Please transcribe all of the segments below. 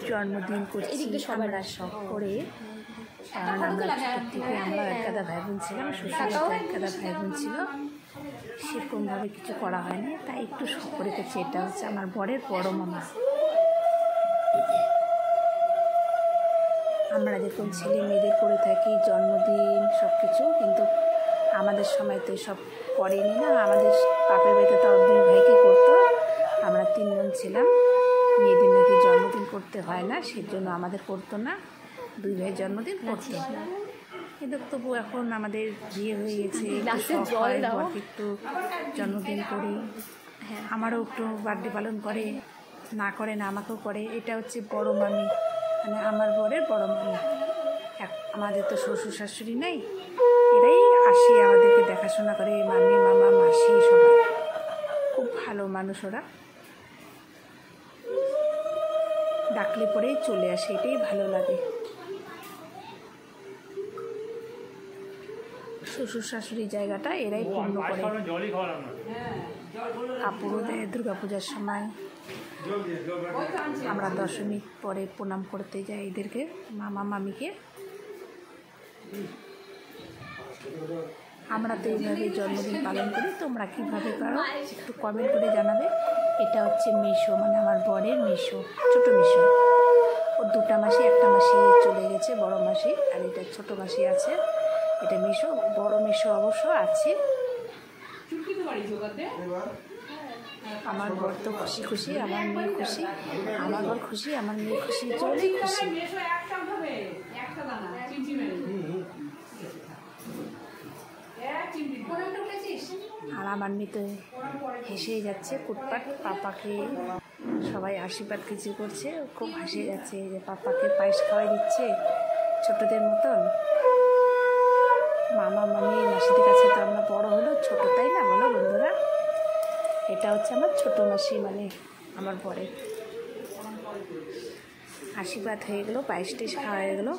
জন্মদিন করছি আমরা সব করে, কারণ আমরা ছোটোর থেকে আমরা এক গাদা ভাই বোন ছিলাম, শ্বশুরও এক গাদা ভাই বোন ছিল, সেরকমভাবে কিছু করা হয়নি, তাই একটু শখ করে করছি। এটা হচ্ছে আমার বরের বড় মামা। আমরা যেরকম ছেলে মেয়েদের করে থাকি জন্মদিন সব কিছু, কিন্তু আমাদের সময় তো সব করেনি না। আমাদের বাপের বাড়িতে তাও 2 ভাইকে করতো, আমরা 3 বোন ছিলাম। মেয়েদের নাকি জন্মদিন করতে হয় না, সেজন্য আমাদের করতো না, 2 ভাই জন্মদিন করতো। কিন্তু তবু এখন আমাদের বিয়ে হয়ে গেছে, একটু জন্মদিন করি। হ্যাঁ, আমারও একটু বার্থডে পালন করে, না করে না আমাকেও করে। এটা হচ্ছে বড় মামি, মানে আমার বরের বড় মামি। আমাদের তো শ্বশুর শাশুড়ি নেই, এরাই আসে আমাদেরকে দেখাশোনা করে, মামি মামা মাসি সবাই খুব ভালো মানুষ। ওরা ডাকলে পরেই চলে আসে, এটাই ভালো লাগে। শ্বশুর শাশুড়ি জায়গাটা এরাই পূর্ণ করে। কাপড়ও দেয় দুর্গাপূজার সময়। আমরা দশমীর পরে প্রণাম করতে যাই এদেরকে, মামা মামিকে। আমরা তো এইভাবে জন্মদিন পালন করি, তোমরা কীভাবে করো একটু কমেন্ট করে জানাবে। এটা হচ্ছে মিশো, মানে আমার বরের মিশো, ছোটো মিশো। ওর 2টা মাসি, 1টা মাসি চলে গেছে, বড় মাসি, আর এটা ছোটো মাসি আছে। এটা মিশো, বড় মিশো অবশ্য আছে। আমার বর তো খুশি খুশি, আমার মেয়ে খুশি, আমার বর খুশি, আমার মেয়ে খুশি, চলে খুশি। আর আমার মেয়ে তো হেসেই যাচ্ছে কুটপাট, পাপাকে সবাই আশীর্বাদ কিছু করছে, খুব হাসি যাচ্ছে যে পাপাকে পায়েস খাওয়াই দিচ্ছে ছোটদের মতন। মামা মামি মাসিদের কাছে তো আমরা বড় হলো, ছোটো তাই না, বলো বন্ধুরা? এটা হচ্ছে আমার ছোটো মাসি, মানে আমার বরে। আশীর্বাদ হয়ে গেলো, পায়েস টেস খাওয়া হয়ে গেলো।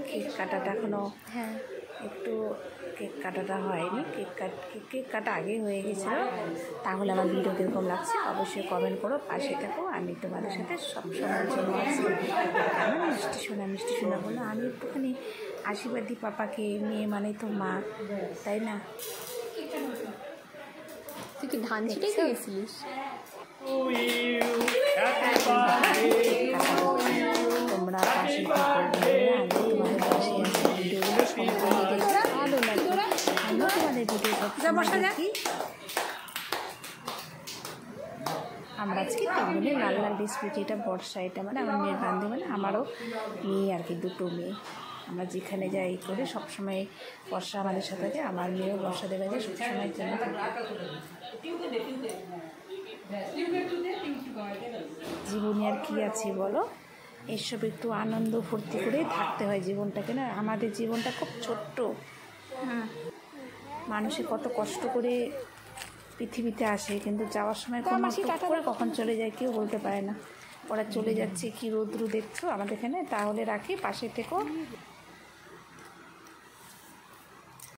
কেক কাটাটা এখনও একটু কেক কাটাটা হয়নি, কেক কাটা আগে হয়ে গেছিলো। তাহলে আমার ভিডিও কীরকম লাগছে অবশ্যই কমেন্ট করো, পাশে থাকো। আমি তোমাদের সাথে সবসময়ের জন্য আছি। আমার মিষ্টি শোনা বলো, আমি একটুখানি আশীর্বাদ দিই পাপাকে। মেয়ে মানে তো মা, তাই না? তুই কি ধান ছিটে গিয়েছিলিস? তোমরা পাশে তোমাদের পাশে ভিডিওগুলো সম্পূর্ণ দেখতে ভালো লাগে। আমিও তোমাদের ভিডিও দেখি। আমরা আজকে 3 বোনে লাল লাল ড্রেস পরেছি। এটা বর্ষা, এটা মানে আমার মেয়ের বান্ধবী, মানে আমারও মেয়ে আর কি, 2টো মেয়ে। আমরা যেখানে যাই করে সবসময় বর্ষা আমাদের সাথে থাকে, আমার মেয়েও বর্ষা দেখা যায় সবসময় জন্য। জীবনে আর কী আছে বলো, এসব একটু আনন্দ ফুর্তি করে থাকতে হয় জীবনটাকে, না? আমাদের জীবনটা খুব ছোট্ট। মানুষে কত কষ্ট করে পৃথিবীতে আসে, কিন্তু যাওয়ার সময় করে কখন চলে যায় কেউ বলতে পারে না। ওরা চলে যাচ্ছে, কি রৌদ্র দেখছো আমাদের এখানে। তাহলে রাখি, পাশে থেকো।